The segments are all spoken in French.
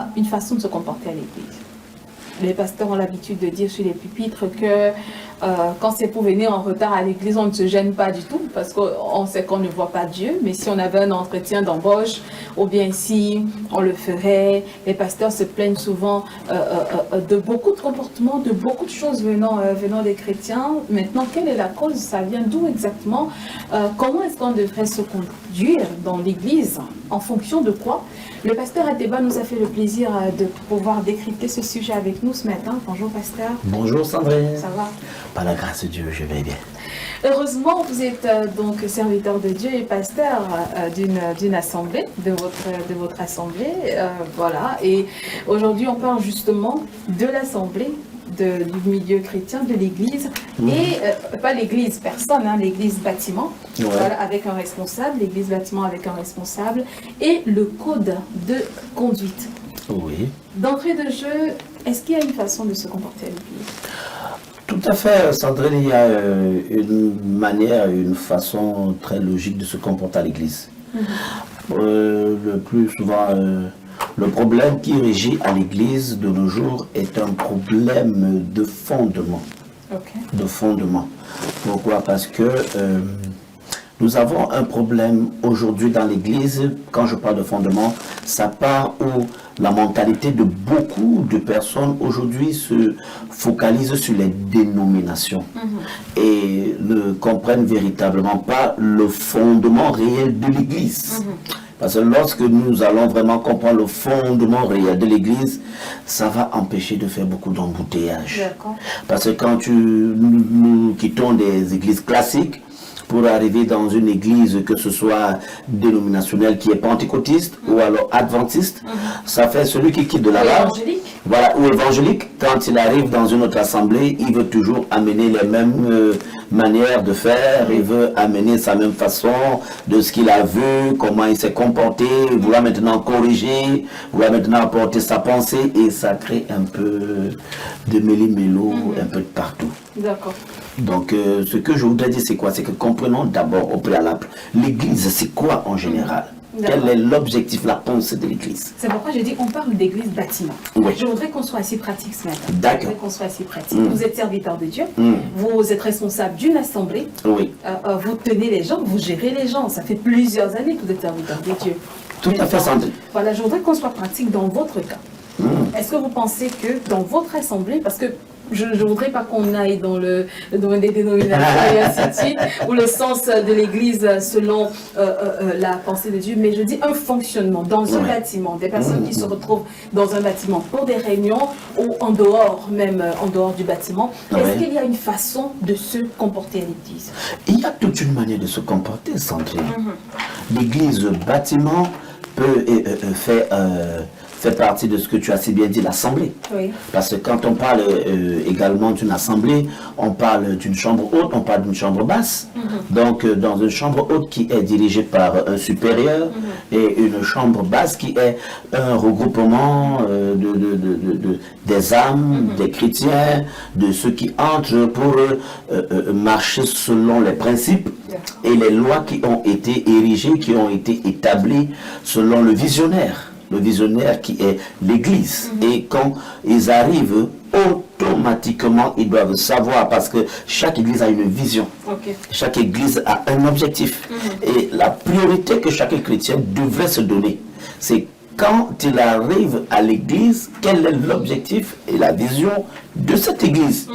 a une façon de se comporter à l'église. Les pasteurs ont l'habitude de dire sur les pupitres que quand c'est pour venir en retard à l'église, on ne se gêne pas du tout parce qu'on sait qu'on ne voit pas Dieu. Mais si on avait un entretien d'embauche ou bien si on le ferait, les pasteurs se plaignent souvent de beaucoup de comportements, de beaucoup de choses venant des chrétiens. Maintenant, quelle est la cause? Ça vient d'où exactement? Comment est-ce qu'on devrait se conduire dans l'église? En fonction de quoi? Le pasteur Ateba nous a fait le plaisir de pouvoir décrypter ce sujet avec nous ce matin. Bonjour pasteur. Bonjour Sandrine. Ça va? Par la grâce de Dieu, je vais bien. Heureusement, vous êtes donc serviteur de Dieu et pasteur d'une assemblée, de votre assemblée. Voilà. Et aujourd'hui, on parle justement de l'assemblée, du milieu chrétien, de l'église, et pas l'église personne, hein, l'église bâtiment, voilà, avec un responsable, l'église bâtiment avec un responsable, et le code de conduite. Oui. D'entrée de jeu, est-ce qu'il y a une façon de se comporter à l'église? Tout à fait, Sandrine, il y a une manière, une façon très logique de se comporter à l'église. Le plus souvent, le problème qui régit à l'église de nos jours est un problème de fondement. De fondement. Pourquoi? Parce que nous avons un problème aujourd'hui dans l'église. Quand je parle de fondement, ça part où la mentalité de beaucoup de personnes aujourd'hui se focalise sur les dénominations et ne comprennent véritablement pas le fondement réel de l'église. Parce que lorsque nous allons vraiment comprendre le fondement réel de l'église, ça va empêcher de faire beaucoup d'embouteillages. Parce que quand nous quittons des églises classiques, pour arriver dans une église, que ce soit dénominationnelle qui est pentecôtiste ou alors adventiste, ça fait celui qui quitte de la large, voilà, ou évangélique, quand il arrive dans une autre assemblée, il veut toujours amener les mêmes manières de faire, il veut amener sa même façon de ce qu'il a vu, comment il s'est comporté, il vouloir maintenant corriger, vouloir maintenant apporter sa pensée, et ça crée un peu de méli-mélo, un peu de partout. D'accord. Donc, ce que je voudrais dire, c'est quoi? C'est que comprenons d'abord au préalable, l'église, c'est quoi en général? Quel est l'objectif, la pensée de l'église? C'est pourquoi j'ai dit qu'on parle d'église bâtiment. Oui. Je voudrais qu'on soit assez pratique ce matin. D'accord. Je voudrais qu'on soit assez pratique. Vous êtes serviteur de Dieu, vous êtes responsable d'une assemblée, oui. Vous tenez les gens, vous gérez les gens. Ça fait plusieurs années que vous êtes serviteur de Dieu. Tout à fait, Sandrine. Voilà, je voudrais qu'on soit pratique dans votre cas. Est-ce que vous pensez que dans votre assemblée, parce que je ne voudrais pas qu'on aille dans le domaine des dénominations et ainsi de suite, ou le sens de l'Église selon la pensée de Dieu, mais je dis un fonctionnement dans un bâtiment, des personnes qui se retrouvent dans un bâtiment pour des réunions ou en dehors, même en dehors du bâtiment. Est-ce qu'il y a une façon de se comporter à l'Église? Il y a toute une manière de se comporter, Sandrine. L'Église bâtiment peut fait partie de ce que tu as si bien dit, l'assemblée. Oui. Parce que quand on parle également d'une assemblée, on parle d'une chambre haute, on parle d'une chambre basse. Donc, dans une chambre haute qui est dirigée par un supérieur et une chambre basse qui est un regroupement des âmes, des chrétiens, de ceux qui entrent pour marcher selon les principes et les lois qui ont été érigées, qui ont été établies selon le visionnaire. Le visionnaire qui est l'Église. Et quand ils arrivent, automatiquement, ils doivent savoir, parce que chaque Église a une vision. Chaque Église a un objectif. Et la priorité que chaque chrétien devrait se donner, c'est quand il arrive à l'Église, quel est l'objectif et la vision de cette Église.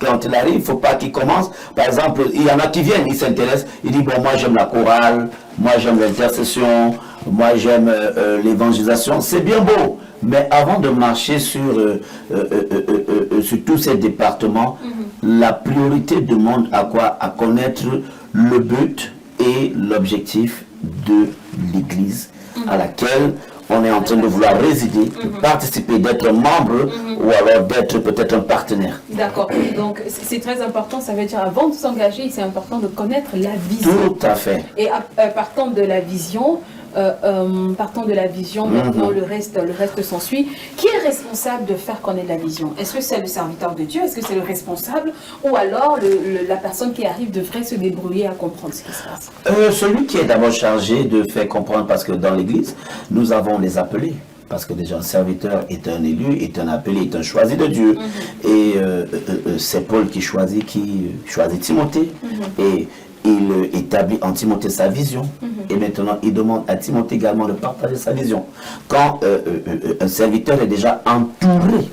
Quand il arrive, il ne faut pas qu'il commence. Par exemple, il y en a qui viennent, ils s'intéressent, ils disent, bon, moi j'aime la chorale, moi j'aime l'intercession, moi j'aime l'évangélisation, c'est bien beau. Mais avant de marcher sur tous ces départements, la priorité demande à quoi? À connaître le but et l'objectif de l'Église à laquelle on est en train de vouloir résider, de participer, d'être membre ou alors d'être peut-être un partenaire. D'accord. Donc, c'est très important. Ça veut dire, avant de s'engager, c'est important de connaître la vision. Tout à fait. Et partant de la vision, maintenant le reste s'ensuit. Qui est responsable de faire connaître la vision? Est-ce que c'est le serviteur de Dieu? Est-ce que c'est le responsable? Ou alors la personne qui arrive devrait se débrouiller à comprendre ce qui se passe? Celui qui est d'abord chargé de faire comprendre, parce que dans l'Église, nous avons les appelés. Parce que déjà un serviteur est un élu, est un appelé, est un choisi de Dieu. Et c'est Paul qui choisit Timothée. Et il établit en Timothée sa vision. Et maintenant, il demande à Timothée également de partager sa vision. Quand un serviteur est déjà entouré,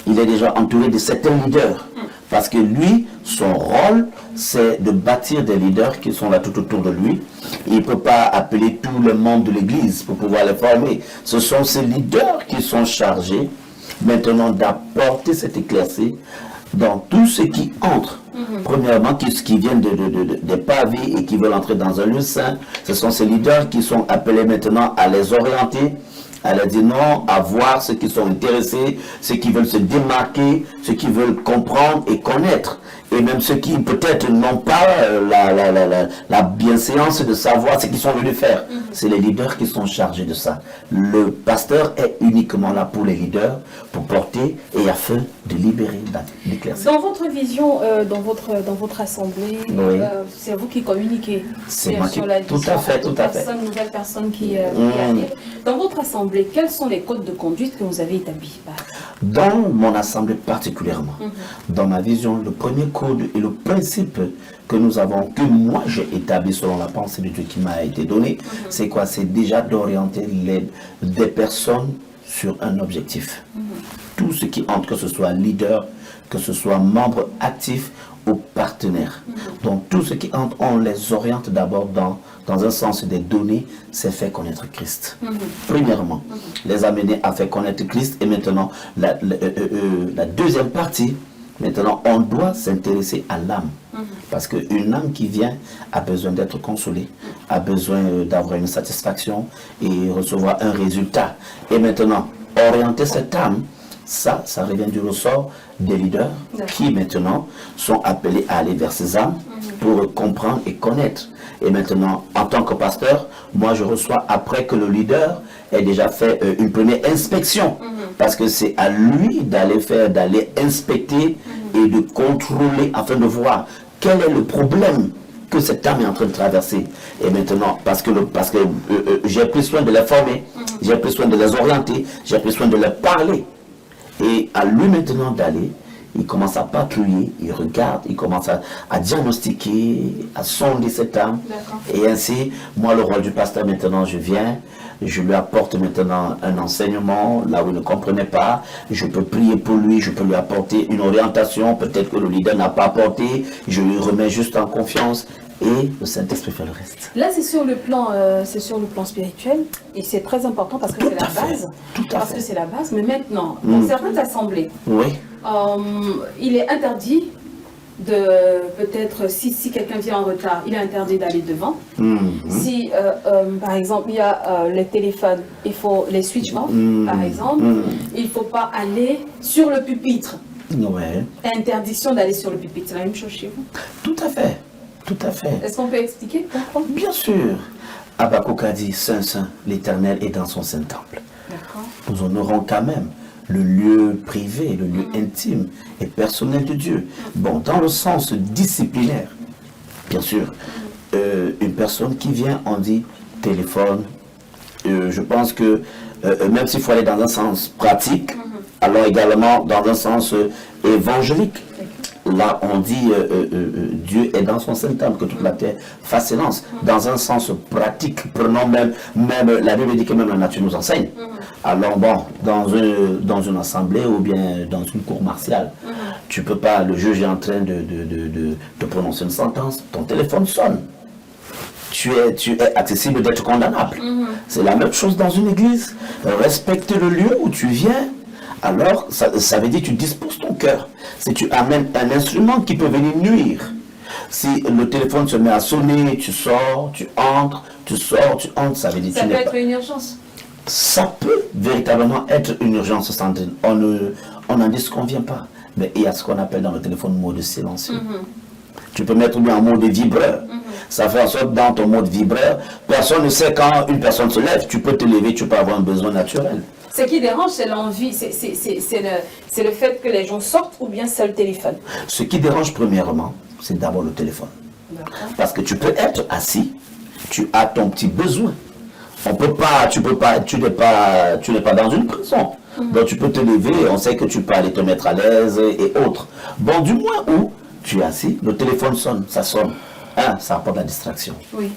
il est déjà entouré de certains leaders. Parce que lui, son rôle, c'est de bâtir des leaders qui sont là tout autour de lui. Il ne peut pas appeler tous les membres de l'Église pour pouvoir les former. Ce sont ces leaders qui sont chargés maintenant d'apporter cette éclaircie dans tout ce qui entre. Premièrement, qui viennent des pavés et qui veulent entrer dans un lieu saint. Ce sont ces leaders qui sont appelés maintenant à les orienter, à leur dire non, à voir ceux qui sont intéressés, ceux qui veulent se démarquer, ceux qui veulent comprendre et connaître. Et même ceux qui peut-être n'ont pas la bienséance de savoir ce qu'ils sont venus faire. C'est les leaders qui sont chargés de ça. Le pasteur est uniquement là pour les leaders, pour porter et afin de libérer, d'éclaircir. Dans votre vision, dans votre assemblée, Oui. c'est vous qui communiquez. C'est moi qui... sur la Tout à fait, tout à fait. Nouvelle personne qui arrive. Dans votre assemblée, quels sont les codes de conduite que vous avez établis? Dans mon assemblée particulièrement, dans ma vision, le premier code et le principe que nous avons, que moi j'ai établi selon la pensée de Dieu qui m'a été donnée, c'est quoi? C'est déjà d'orienter des personnes sur un objectif. Tout ce qui entre, que ce soit leader, que ce soit membre actif ou partenaire. Donc tout ce qui entre, on les oriente d'abord dans un sens des données, c'est faire connaître Christ. Premièrement, les amener à faire connaître Christ. Et maintenant, la deuxième partie, maintenant, on doit s'intéresser à l'âme. Parce qu'une âme qui vient a besoin d'être consolée, a besoin d'avoir une satisfaction et recevoir un résultat. Et maintenant, orienter cette âme, ça revient du ressort des leaders qui maintenant sont appelés à aller vers ces âmes pour comprendre et connaître. Et maintenant, en tant que pasteur, moi je reçois après que le leader ait déjà fait une première inspection. Parce que c'est à lui d'aller inspecter et de contrôler afin de voir quel est le problème que cette âme est en train de traverser. Et maintenant, parce que j'ai pris soin de les former, j'ai pris soin de les orienter, j'ai pris soin de les parler. Et à lui maintenant d'aller, il commence à patrouiller, il regarde, il commence à diagnostiquer, à sonder cette âme. Et ainsi, moi, le rôle du pasteur, maintenant, je viens, je lui apporte maintenant un enseignement, là où il ne comprenait pas. Je peux prier pour lui, je peux lui apporter une orientation, peut-être que le leader n'a pas apporté, je lui remets juste en confiance. Et le Saint-Esprit fait le reste. Là, c'est sur le plan spirituel, et c'est très important parce que c'est la base. Parce que c'est la base. Mais maintenant, dans certaines assemblées, il est interdit de peut-être si quelqu'un vient en retard, il est interdit d'aller devant. Si par exemple il y a les téléphones, il faut les switch off, par exemple. Il ne faut pas aller sur le pupitre. Interdiction d'aller sur le pupitre. C'est la même chose chez vous? Tout à fait. Tout à fait. Est-ce qu'on peut expliquer pourquoi? Bien sûr. Habakkuk a dit, Saint, Saint, l'Éternel est dans son saint temple. Nous honorons quand même le lieu privé, le lieu intime et personnel de Dieu. Bon, dans le sens disciplinaire, bien sûr, une personne qui vient, on dit téléphone. Je pense que même s'il faut aller dans un sens pratique, alors également dans un sens évangélique. Là, on dit Dieu est dans son saint temple, que toute la terre fasse silence. Dans un sens pratique, prenons même la Bible dit que même la nature nous enseigne. Alors bon, dans une assemblée ou bien dans une cour martiale, tu peux pas, le juge est en train de prononcer une sentence, ton téléphone sonne. Tu es accessible d'être condamnable. C'est la même chose dans une église. Respecte le lieu où tu viens. Alors, ça veut dire que tu disposes ton cœur. Si tu amènes un instrument qui peut venir nuire, si le téléphone se met à sonner, tu sors, tu entres, tu sors, tu entres, ça veut dire que ça peut être une urgence. Ça peut véritablement être une urgence, Sandrine. On n'en disconvient pas. Mais il y a ce qu'on appelle dans le téléphone mode silencieux. Tu peux mettre bien en mode vibreur. Ça fait en sorte dans ton mode vibreur, personne ne sait quand une personne se lève. Tu peux te lever, tu peux avoir un besoin naturel. Ce qui dérange, c'est l'envie, c'est le fait que les gens sortent ou bien c'est le téléphone. Ce qui dérange premièrement, c'est d'abord le téléphone. Parce que tu peux être assis, tu as ton petit besoin. On peut pas, tu n'es pas dans une prison. Donc tu peux te lever, on sait que tu peux aller te mettre à l'aise et autres. Bon, du moins où tu es assis, le téléphone sonne, ça sonne. Hein, ça apporte la distraction. Oui.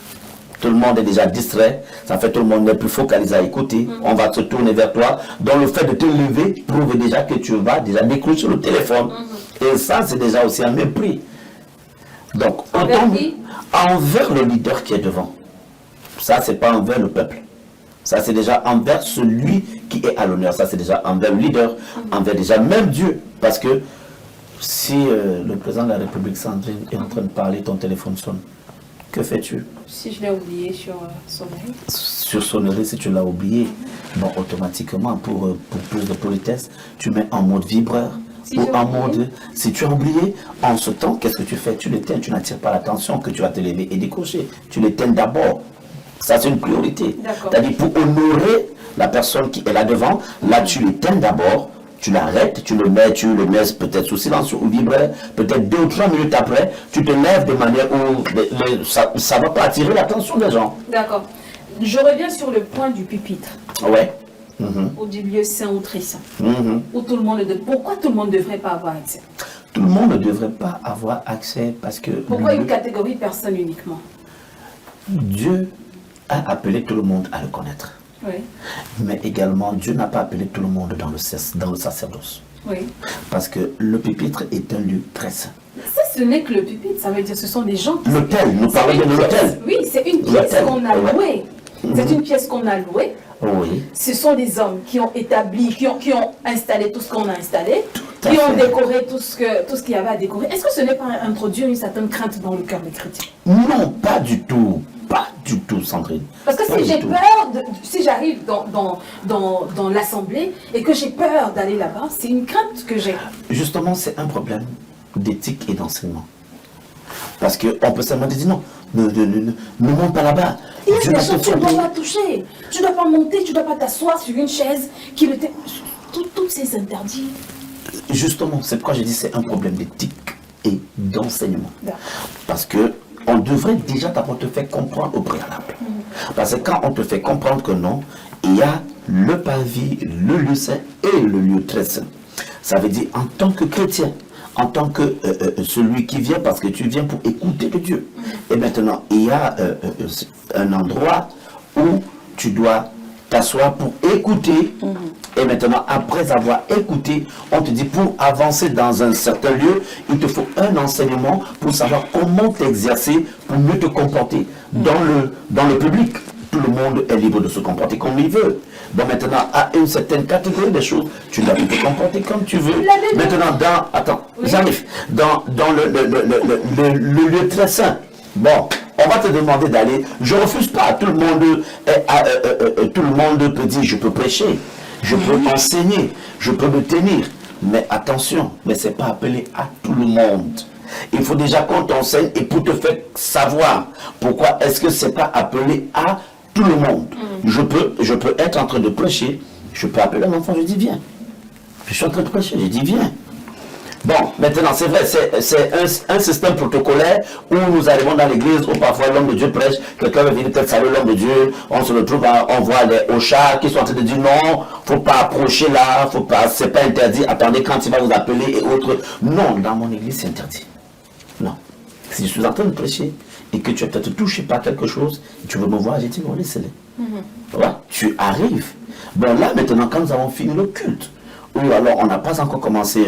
Tout le monde est déjà distrait, ça fait tout le monde n'est plus focalisé à écouter, on va se tourner vers toi. Donc le fait de te lever prouve déjà que tu vas déjà décrocher le téléphone. Et ça, c'est déjà aussi un mépris. Donc, envers le leader qui est devant. Ça, c'est pas envers le peuple. Ça, c'est déjà envers celui qui est à l'honneur. Ça, c'est déjà envers le leader, envers déjà même Dieu. Parce que si le président de la République, Sandrine, est en train de parler, ton téléphone sonne, que fais-tu? Si je l'ai oublié sur sonnerie. Sur sonnerie, si tu l'as oublié, bon, automatiquement, pour plus de politesse, tu mets en mode vibreur. Si Ou en mode, si tu as oublié, en ce temps, qu'est-ce que tu fais? Tu l'éteins, tu n'attires pas l'attention que tu vas te lever et décrocher. Tu l'éteins d'abord. Ça, c'est une priorité. C'est-à-dire, pour honorer la personne qui est là devant, là, tu l'éteins d'abord, tu l'arrêtes, tu le mets peut-être sous silence ou vibreur, peut-être 2 ou 3 minutes après, tu te lèves de manière où ça ne va pas attirer l'attention des gens. D'accord. Je reviens sur le point du pupitre. Ouais. Ou du lieu saint ou très saint. Où tout le monde pourquoi tout le monde ne devrait pas avoir accès? Tout le monde ne devrait pas avoir accès parce que... Pourquoi une catégorie de personnes uniquement? Dieu a appelé tout le monde à le connaître. Oui. Mais également, Dieu n'a pas appelé tout le monde dans le sacerdoce. Oui. Parce que le pupitre est un lieu très saint. Ça, ce n'est que le pupitre, ça veut dire que ce sont des gens qui... L'autel, nous parlons de l'autel. Oui, c'est une pièce qu'on a louée. C'est une pièce qu'on a louée. Oui. Ce sont des hommes qui ont établi, qui ont installé tout ce qu'on a installé, qui ont décoré tout ce qu'il y avait à décorer. Est-ce que ce n'est pas introduire une certaine crainte dans le cœur des chrétiens? Non, pas du tout. Pas du tout, Sandrine. Parce que si j'ai peur, si j'arrive dans l'assemblée et que j'ai peur d'aller là-bas, c'est une crainte que j'ai. Justement, c'est un problème d'éthique et d'enseignement. Parce qu'on peut seulement dire non, ne monte pas là-bas. Il y a des choses que tu ne dois pas toucher. Tu ne dois pas monter, tu ne dois pas t'asseoir sur une chaise qui ne t'est... Tous ces interdits. Justement, c'est pourquoi je dis c'est un problème d'éthique et d'enseignement. Parce que on devrait déjà d'abord te faire comprendre au préalable. Parce que quand on te fait comprendre que non, il y a le parvis, le lieu saint et le lieu très saint. Ça veut dire en tant que chrétien, en tant que celui qui vient, parce que tu viens pour écouter de Dieu. Et maintenant, il y a un endroit où tu dois t'asseoir pour écouter. Et maintenant, après avoir écouté, on te dit pour avancer dans un certain lieu, il te faut un enseignement pour savoir comment t'exercer, pour mieux te comporter. Dans le public, tout le monde est libre de se comporter comme il veut. Bon, maintenant, à une certaine catégorie de choses, tu dois te comporter comme tu veux. Maintenant, j'arrive. Dans le lieu très saint, bon, on va te demander d'aller. Je ne refuse pas. Tout le monde peut dire, je peux prêcher, je peux enseigner, je peux me tenir. Mais attention, mais ce n'est pas appelé à tout le monde. Il faut déjà qu'on t'enseigne et pour te faire savoir pourquoi est-ce que ce n'est pas appelé à tout le monde. Je peux être en train de prêcher, je peux appeler un enfant, je dis viens. Je suis en train de prêcher, je dis viens. Bon, maintenant, c'est vrai, c'est un système protocolaire où nous arrivons dans l'église, où parfois l'homme de Dieu prêche, quelqu'un va venir peut-être saluer l'homme de Dieu, on se retrouve, on voit les chats qui sont en train de dire non, faut pas approcher là, faut pas, c'est pas interdit, attendez quand il va vous appeler et autres. Non, dans mon église, c'est interdit. Non. Si je suis en train de prêcher et que tu es peut-être touché par quelque chose, et tu veux me voir, j'ai dit non, laissez-les. Ouais, tu arrives. Bon, là, maintenant, quand nous avons fini le culte, ou alors on n'a pas encore commencé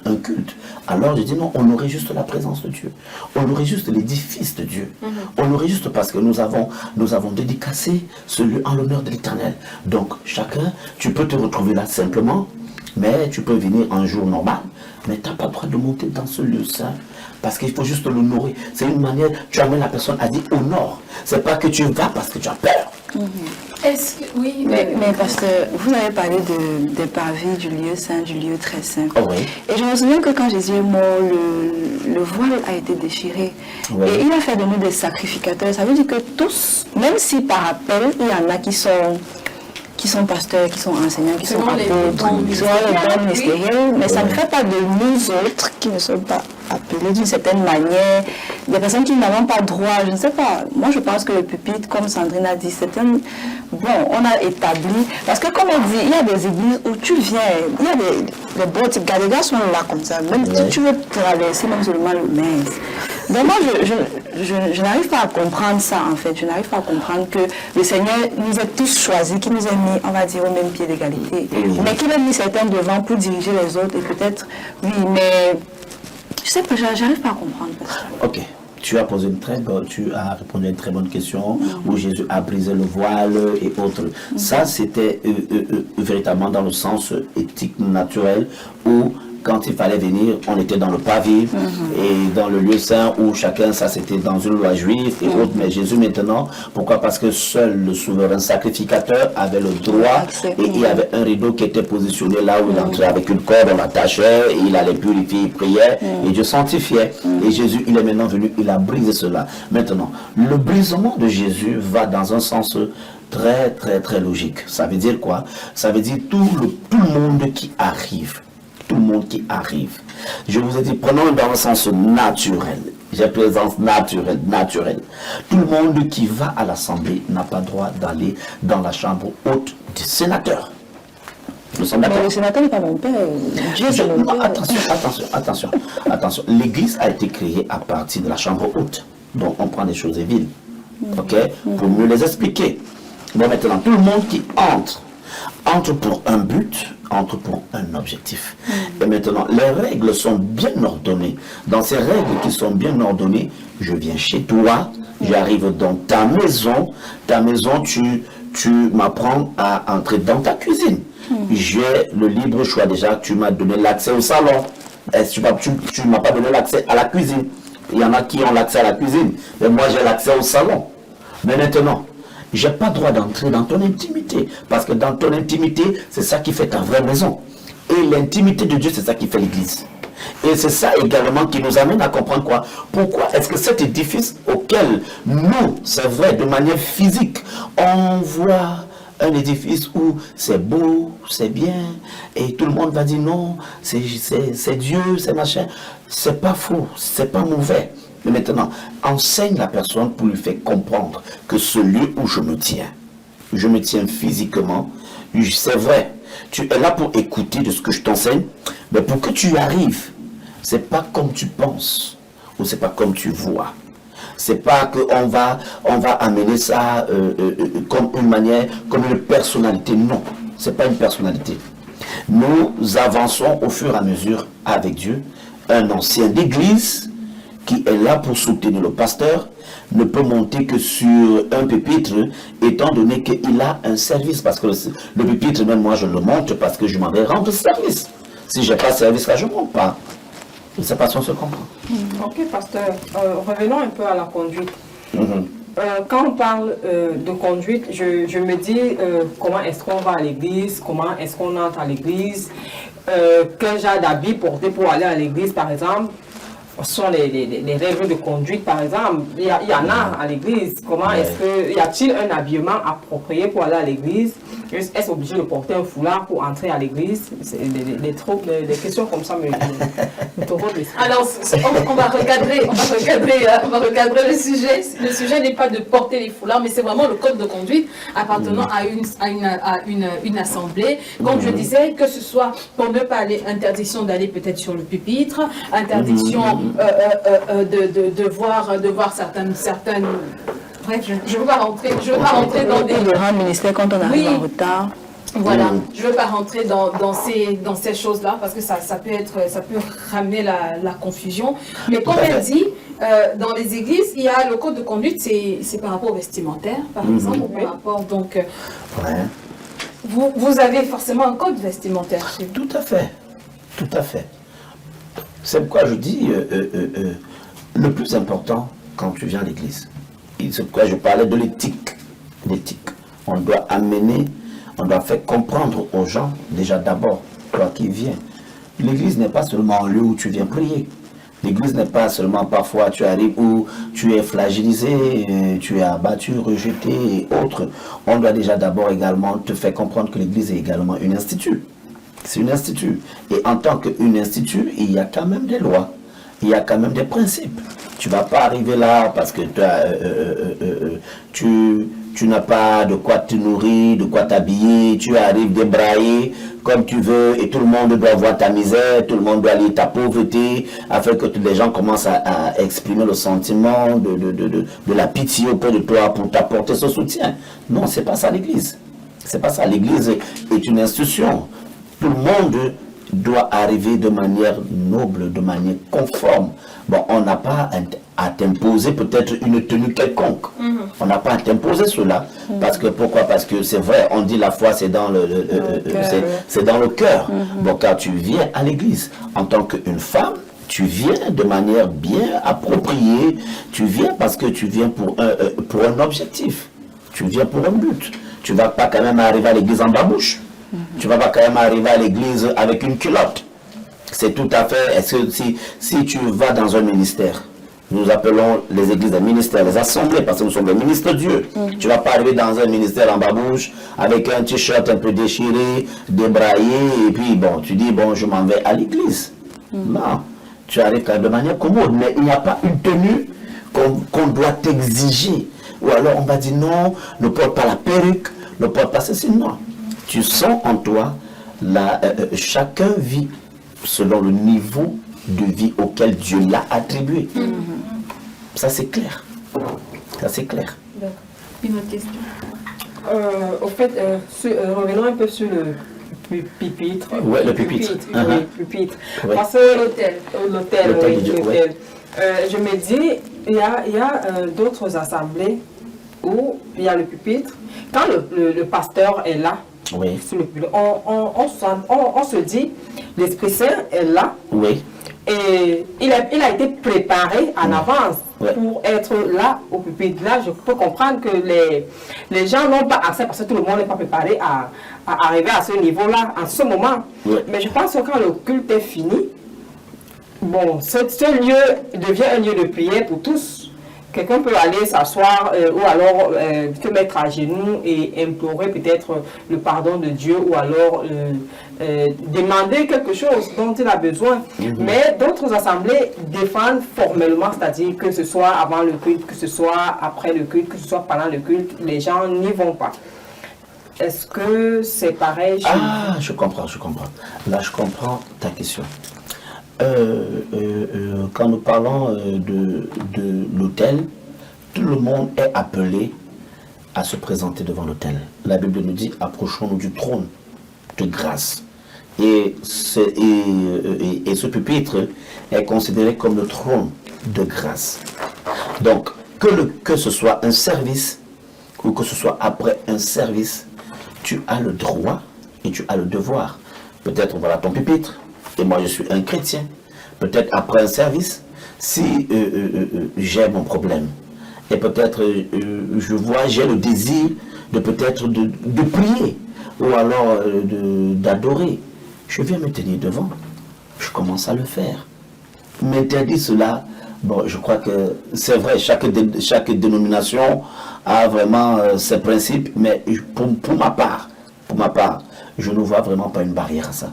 un culte, alors je dis non, on aurait juste la présence de Dieu, on aurait juste l'édifice de Dieu, on aurait juste parce que nous avons dédicacé ce lieu en l'honneur de l'Éternel. Donc chacun, tu peux te retrouver là simplement, mais tu peux venir un jour normal, mais tu n'as pas le droit de monter dans ce lieu saint, parce qu'il faut juste l'honorer. C'est une manière, tu amènes la personne à dire honore, c'est pas que tu vas parce que tu as peur. Est-ce que, oui, mais parce que vous avez parlé des parvis, du lieu saint, du lieu très saint. Oh oui. Et je me souviens que quand Jésus est mort, le voile a été déchiré. Oui. Et il a fait de nous des sacrificateurs. Ça veut dire que tous, même si par appel, il y en a qui qui sont pasteurs, qui sont enseignants, qui sont les apôtres, dons ministériels, mais ça ne fait pas de nous autres qui ne sommes pas appelés d'une certaine manière, des personnes qui n'avons pas droit, je ne sais pas. Moi, je pense que le pupitre, comme Sandrine a dit, c'est un... Bon, on a établi... Parce que comme elle dit, il y a des églises où tu viens, il y a des beaux types, les gars sont là comme ça, même si tu veux traverser même seulement le mince. Donc moi, je n'arrive pas à comprendre ça, en fait. Je n'arrive pas à comprendre que le Seigneur nous a tous choisis, qu'il nous a mis, on va dire, au même pied d'égalité. Mais qu'il a mis certains devant pour diriger les autres, et peut-être, oui, mais... Je sais pas, j'arrive pas à comprendre. Ok. Tu as répondu à une très bonne question, où Jésus a brisé le voile et autres. Ça, c'était véritablement dans le sens éthique, naturel, où quand il fallait venir, on était dans le pavé et dans le lieu saint où chacun, ça c'était dans une loi juive et autres. Mais Jésus maintenant, pourquoi? Parce que seul le souverain sacrificateur avait le droit et il y avait un rideau qui était positionné là où il entrait avec une corde, on l'attachait et il allait purifier, il priait et Dieu sanctifiait. Et Jésus, il est maintenant venu, il a brisé cela. Maintenant, le brisement de Jésus va dans un sens très, très, très logique. Ça veut dire quoi? Ça veut dire tout le monde qui arrive. Tout le monde qui arrive. Je vous ai dit, prenons dans le sens naturel. J'ai présence naturelle. Tout le monde qui va à l'Assemblée n'a pas droit d'aller dans la chambre haute du sénateur. Nous sommes d'accord. Mais le sénateur n'est pas mon père. Dieu, c'est mon père. Attention. L'église a été créée à partir de la chambre haute. Donc on prend des choses éviles. Ok? Pour mieux les expliquer. Bon, maintenant, tout le monde qui entre pour un but, entre pour un objectif. Et maintenant, les règles sont bien ordonnées. Dans ces règles qui sont bien ordonnées, je viens chez toi, j'arrive dans ta maison, tu m'apprends à entrer dans ta cuisine. J'ai le libre choix déjà, tu m'as donné l'accès au salon. Tu ne m'as pas donné l'accès à la cuisine. Il y en a qui ont l'accès à la cuisine, mais moi j'ai l'accès au salon. Mais maintenant, je n'ai pas droit d'entrer dans ton intimité. Parce que dans ton intimité, c'est ça qui fait ta vraie maison. Et l'intimité de Dieu, c'est ça qui fait l'église. Et c'est ça également qui nous amène à comprendre quoi. Pourquoi est-ce que cet édifice auquel nous, c'est vrai, de manière physique, on voit un édifice où c'est beau, c'est bien, et tout le monde va dire non, c'est Dieu, c'est machin. C'est pas faux, c'est pas mauvais. Mais maintenant, enseigne la personne pour lui faire comprendre que ce lieu où je me tiens physiquement, c'est vrai, tu es là pour écouter de ce que je t'enseigne, mais pour que tu y arrives, c'est pas comme tu penses, ou c'est pas comme tu vois. C'est pas qu'on va amener ça comme une manière, comme une personnalité. Non, c'est pas une personnalité. Nous avançons au fur et à mesure avec Dieu. Un ancien d'église qui est là pour soutenir le pasteur ne peut monter que sur un pupitre, étant donné qu'il a un service. Parce que le pupitre, même moi, je le monte parce que je m'en vais rendre service. Si je n'ai pas de service là, je ne monte pas. Je ne sais pas si on se comprend. Ok, pasteur. Revenons un peu à la conduite. Quand on parle de conduite, je me dis comment est-ce qu'on va à l'église, comment est-ce qu'on entre à l'église, quel genre d'habit porter pour aller à l'église, par exemple. Sont les règles de conduite, par exemple. Il y en a à l'église. Comment est-ce que... Y a-t-il un habillement approprié pour aller à l'église? Est-ce obligé de porter un foulard pour entrer à l'église? Des questions comme ça me tournent l'esprit. Alors, on va recadrer le sujet. Le sujet n'est pas de porter les foulards, mais c'est vraiment le code de conduite appartenant à une assemblée. Comme je disais, que ce soit pour ne pas aller, interdiction d'aller peut-être sur le pupitre, interdiction de voir certaines. Bref, je ne veux pas rentrer dans des grands ministères quand on arrive en retard. Voilà, je ne veux pas rentrer dans ces choses-là parce que ça peut ramener la confusion. Mais comme elle dit, dans les églises, il y a le code de conduite, c'est par rapport au vestimentaire, par exemple, ou par rapport donc. Vous avez forcément un code vestimentaire chez vous. Tout à fait. C'est pourquoi je dis le plus important quand tu viens à l'église. C'est pourquoi je parlais de l'éthique. On doit faire comprendre aux gens, déjà d'abord, toi qui viens. L'église n'est pas seulement un lieu où tu viens prier. L'église n'est pas seulement parfois tu arrives où tu es fragilisé, tu es abattu, rejeté et autres. On doit déjà d'abord également te faire comprendre que l'église est également une institut. C'est une institut. Et en tant qu'une institut, il y a quand même des lois. Il y a quand même des principes. Tu ne vas pas arriver là parce que tu n'as pas de quoi te nourrir, de quoi t'habiller, tu arrives débraillé comme tu veux et tout le monde doit voir ta misère, tout le monde doit lire ta pauvreté afin que tous les gens commencent à exprimer le sentiment de la pitié auprès de toi pour t'apporter ce soutien. Non, c'est pas ça l'église. C'est pas ça. L'église est une institution. Tout le monde doit arriver de manière noble, de manière conforme. Bon, on n'a pas à t'imposer peut-être une tenue quelconque. On n'a pas à t'imposer cela. Parce que, pourquoi? Parce que c'est vrai, on dit la foi, c'est dans c'est dans le cœur. Bon, quand tu viens à l'église, en tant qu'une femme, tu viens de manière bien appropriée. Tu viens parce que tu viens pour un objectif. Tu viens pour un but. Tu ne vas pas quand même arriver à l'église en babouche. Tu ne vas pas quand même arriver à l'église avec une culotte. C'est tout à fait... Est-ce que si tu vas dans un ministère, nous appelons les églises des ministères, les assemblées, parce que nous sommes des ministres de Dieu. Tu ne vas pas arriver dans un ministère en babouche, avec un t-shirt un peu déchiré, débraillé, et puis bon, tu dis, bon, je m'en vais à l'église. Non, tu arrives quand même de manière commode, mais il n'y a pas une tenue qu'on doit t'exiger. Ou alors on va dire, non, ne porte pas la perruque, ne porte pas ceci, non. Tu sens en toi, chacun vit selon le niveau de vie auquel Dieu l'a attribué. Ça c'est clair. Ça c'est clair. D'accord. Une autre question. Au fait, revenons un peu sur le pupitre. Oui, le pupitre. Oui, pupitre. Ouais. Parce que l'hôtel, L'hôtel oui, de Dieu, l'hôtel. ouais. Je me dis, il y a d'autres assemblées où il y a le pupitre. Quand le pasteur est là, Oui. sur le pupitre, on se dit, l'Esprit Saint est là. Oui. Et il a été préparé en avance Ouais. pour être là au pupitre. Là, je peux comprendre que les gens n'ont pas accès parce que tout le monde n'est pas préparé à arriver à ce niveau-là en ce moment. Ouais. Mais je pense que quand le culte est fini, bon, ce lieu devient un lieu de prière pour tous. Quelqu'un peut aller s'asseoir ou alors se mettre à genoux et implorer peut-être le pardon de Dieu ou alors demander quelque chose dont il a besoin. Mais d'autres assemblées défendent formellement, c'est-à-dire que ce soit avant le culte, que ce soit après le culte, que ce soit pendant le culte, les gens n'y vont pas. Est-ce que c'est pareil chez Ah, je comprends. Là, je comprends ta question. Quand nous parlons de l'autel, tout le monde est appelé à se présenter devant l'autel. La Bible nous dit, approchons-nous du trône de grâce. Et ce pupitre est considéré comme le trône de grâce. Donc, que ce soit un service ou que ce soit après un service, tu as le droit et tu as le devoir. Peut-être voilà ton pupitre, et moi je suis un chrétien. Peut-être après un service, si j'ai mon problème, et peut-être j'ai le désir de peut-être de prier, ou alors d'adorer, je viens me tenir devant, je commence à le faire. M'interdire cela, bon, je crois que c'est vrai, chaque dénomination a vraiment ses principes, mais pour ma part, je ne vois vraiment pas une barrière à ça.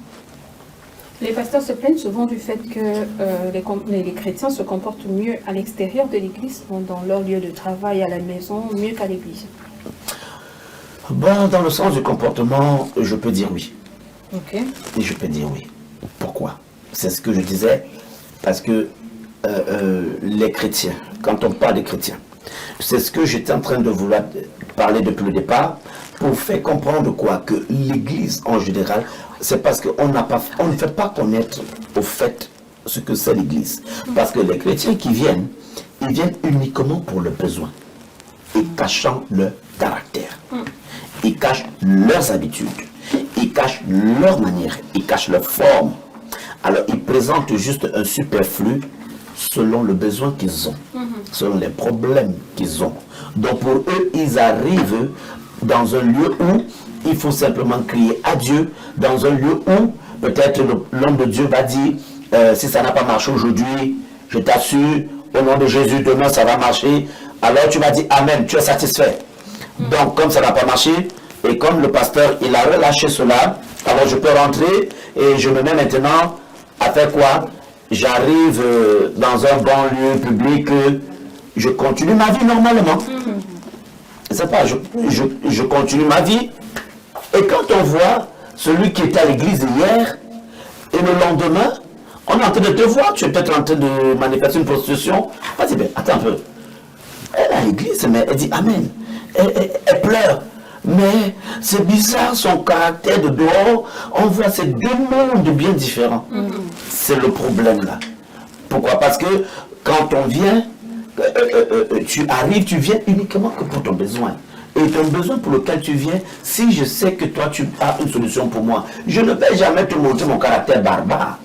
Les pasteurs se plaignent souvent du fait que les chrétiens se comportent mieux à l'extérieur de l'église, dans leur lieu de travail, à la maison, mieux qu'à l'église. Bon, dans le sens du comportement, je peux dire oui. Ok. Et je peux dire oui. Pourquoi? C'est ce que je disais, parce que les chrétiens, quand on parle des chrétiens, c'est ce que j'étais en train de vouloir parler depuis le départ, pour faire comprendre quoi? Que l'église en général, c'est parce qu'on ne fait pas connaître au fait ce que c'est l'église. Parce que les chrétiens qui viennent, ils viennent uniquement pour le besoin, et cachant leur caractère. Ils cachent leurs habitudes, ils cachent leurs manières, ils cachent leur forme. Alors ils présentent juste un superflu selon le besoin qu'ils ont, selon les problèmes qu'ils ont. Donc pour eux, ils arrivent dans un lieu où il faut simplement crier à Dieu, dans un lieu où peut-être l'homme de Dieu va dire, si ça n'a pas marché aujourd'hui, je t'assure, au nom de Jésus, demain ça va marcher. Alors tu m'as dit Amen, tu es satisfait. Donc comme ça n'a pas marché, et comme le pasteur il a relâché cela, alors je peux rentrer et je me mets maintenant à faire quoi? J'arrive dans un bon lieu public, je continue ma vie normalement. C'est pas, je continue ma vie. Et quand on voit celui qui était à l'église hier, et le lendemain, on est en train de te voir, tu es peut-être en train de manifester une prostitution. Vas-y, ben, attends un peu. Elle est à l'église, mais elle dit Amen. Elle pleure. Mais c'est bizarre, son caractère de dehors, on voit ces deux mondes bien différents. C'est le problème là. Pourquoi? Parce que quand on vient, tu arrives, tu viens uniquement que pour ton besoin. Et ton besoin pour lequel tu viens, si je sais que toi tu as une solution pour moi, je ne vais jamais te montrer mon caractère barbare.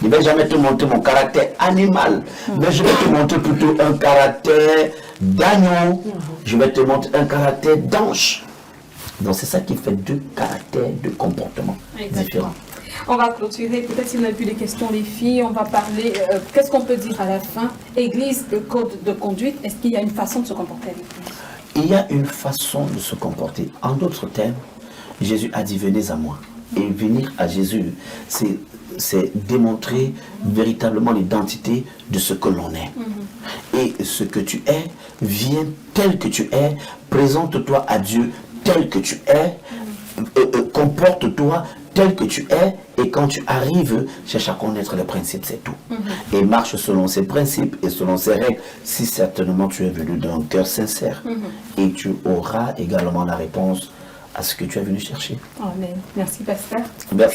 Je ne vais jamais te montrer mon caractère animal. Mais je vais te montrer plutôt un caractère d'agneau. Je vais te montrer un caractère d'ange. Donc c'est ça qui fait deux caractères, deux comportements différents. On va clôturer, peut-être s'il n'y a plus de questions les filles, on va parler, qu'est-ce qu'on peut dire à la fin? Église, le code de conduite, est-ce qu'il y a une façon de se comporter à l'église? Il y a une façon de se comporter. En d'autres termes, Jésus a dit venez à moi. Et venir à Jésus, c'est démontrer véritablement l'identité de ce que l'on est. Et ce que tu es, viens tel que tu es, présente-toi à Dieu tel que tu es, comporte-toi tel que tu es, et quand tu arrives, cherche à connaître les principes, c'est tout. Et marche selon ces principes et selon ces règles, si certainement tu es venu d'un cœur sincère. Et tu auras également la réponse à ce que tu es venu chercher. Amen. Merci, pasteur. Merci.